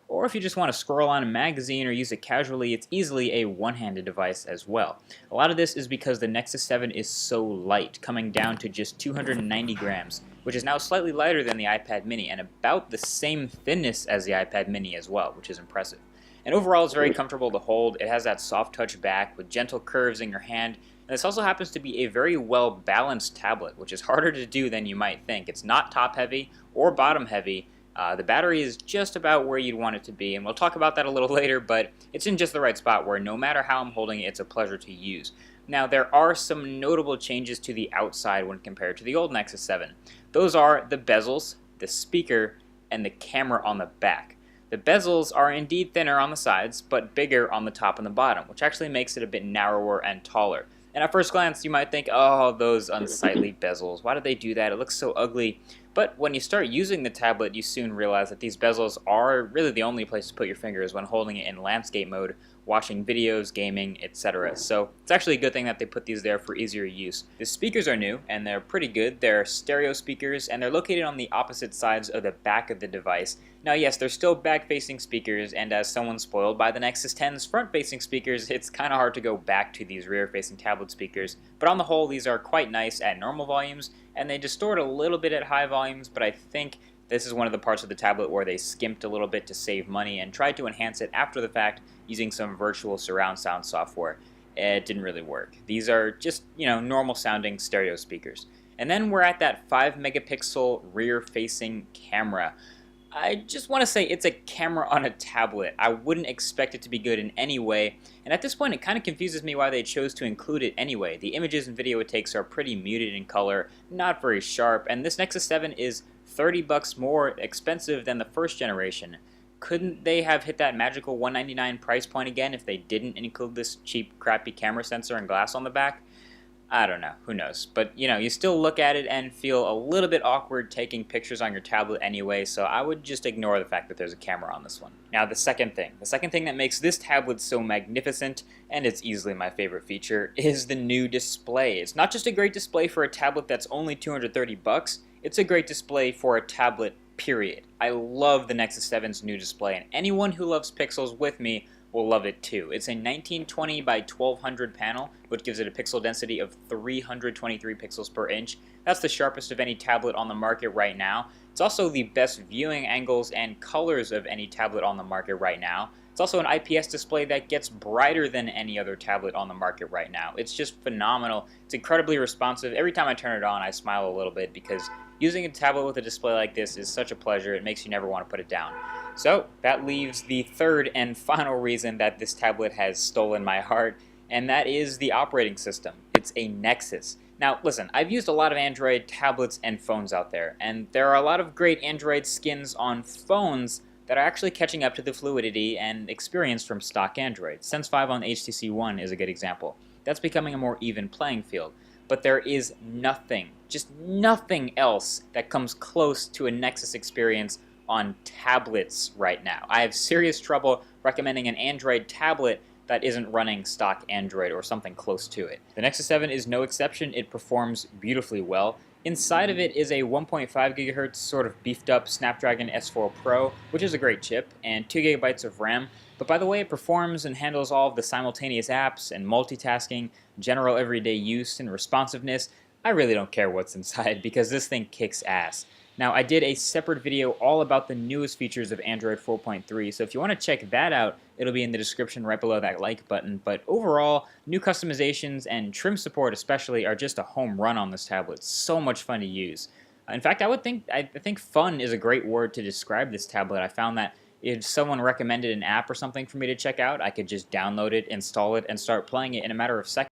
or if you just want to scroll on a magazine or use it casually, it's easily a one-handed device as well. A lot of this is because the Nexus 7 is so light, coming down to just 290 grams, which is now slightly lighter than the iPad mini and about the same thinness as the iPad mini as well, which is impressive. And overall, it's very comfortable to hold. It has that soft touch back with gentle curves in your hand. And this also happens to be a very well-balanced tablet, which is harder to do than you might think. It's not top-heavy or bottom-heavy. The battery is just about where you'd want it to be, and we'll talk about that a little later, but it's in just the right spot where no matter how I'm holding it, it's a pleasure to use. Now, there are some notable changes to the outside when compared to the old Nexus 7. Those are the bezels, the speaker, and the camera on the back. The bezels are indeed thinner on the sides, but bigger on the top and the bottom, which actually makes it a bit narrower and taller. And at first glance, you might think, oh, those unsightly bezels, why did they do that? It looks so ugly. But when you start using the tablet, you soon realize that these bezels are really the only place to put your fingers when holding it in landscape mode, watching videos, gaming, etc. So it's actually a good thing that they put these there for easier use. The speakers are new, and they're pretty good. They're stereo speakers, and they're located on the opposite sides of the back of the device. Now yes, they're still back-facing speakers, and as someone spoiled by the Nexus 10's front-facing speakers, it's kind of hard to go back to these rear-facing tablet speakers. But on the whole, these are quite nice at normal volumes, and they distort a little bit at high volumes, but I think this is one of the parts of the tablet where they skimped a little bit to save money and tried to enhance it after the fact using some virtual surround sound software. It didn't really work. These are just, normal sounding stereo speakers. And then we're at that 5 megapixel rear facing camera. I just want to say it's a camera on a tablet. I wouldn't expect it to be good in any way, and at this point it kind of confuses me why they chose to include it anyway. The images and video it takes are pretty muted in color, not very sharp, and this Nexus 7 is $30 more expensive than the first generation. Couldn't they have hit that magical $199 price point again if they didn't include this cheap, crappy camera sensor and glass on the back? I don't know, who knows, but you still look at it and feel a little bit awkward taking pictures on your tablet anyway, so I would just ignore the fact that there's a camera on this one. Now the second thing that makes this tablet so magnificent, and it's easily my favorite feature, is the new display. It's not just a great display for a tablet that's only $230, it's a great display for a tablet, period. I love the Nexus 7's new display, and anyone who loves pixels with me will love it too. It's a 1920 by 1200 panel, which gives it a pixel density of 323 pixels per inch. That's the sharpest of any tablet on the market right now. It's also the best viewing angles and colors of any tablet on the market right now. It's also an IPS display that gets brighter than any other tablet on the market right now. It's just phenomenal. It's incredibly responsive. Every time I turn it on, I smile a little bit because using a tablet with a display like this is such a pleasure. It makes you never want to put it down. So that leaves the third and final reason that this tablet has stolen my heart, and that is the operating system. It's a Nexus. Now listen, I've used a lot of Android tablets and phones out there, and there are a lot of great Android skins on phones that are actually catching up to the fluidity and experience from stock Android. Sense 5 on HTC One is a good example. That's becoming a more even playing field. But there is nothing, just nothing else that comes close to a Nexus experience on tablets right now. I have serious trouble recommending an Android tablet that isn't running stock Android or something close to it. The Nexus 7 is no exception. It performs beautifully well. Inside of it is a 1.5 gigahertz sort of beefed up Snapdragon S4 Pro, which is a great chip, and 2 gigabytes of RAM. But by the way it performs and handles all of the simultaneous apps and multitasking, general everyday use and responsiveness, I really don't care what's inside because this thing kicks ass. Now, I did a separate video all about the newest features of Android 4.3, so if you want to check that out, it'll be in the description right below that like button. But overall, new customizations and trim support especially are just a home run on this tablet. So much fun to use. In fact, I think fun is a great word to describe this tablet. I found that if someone recommended an app or something for me to check out, I could just download it, install it, and start playing it in a matter of seconds.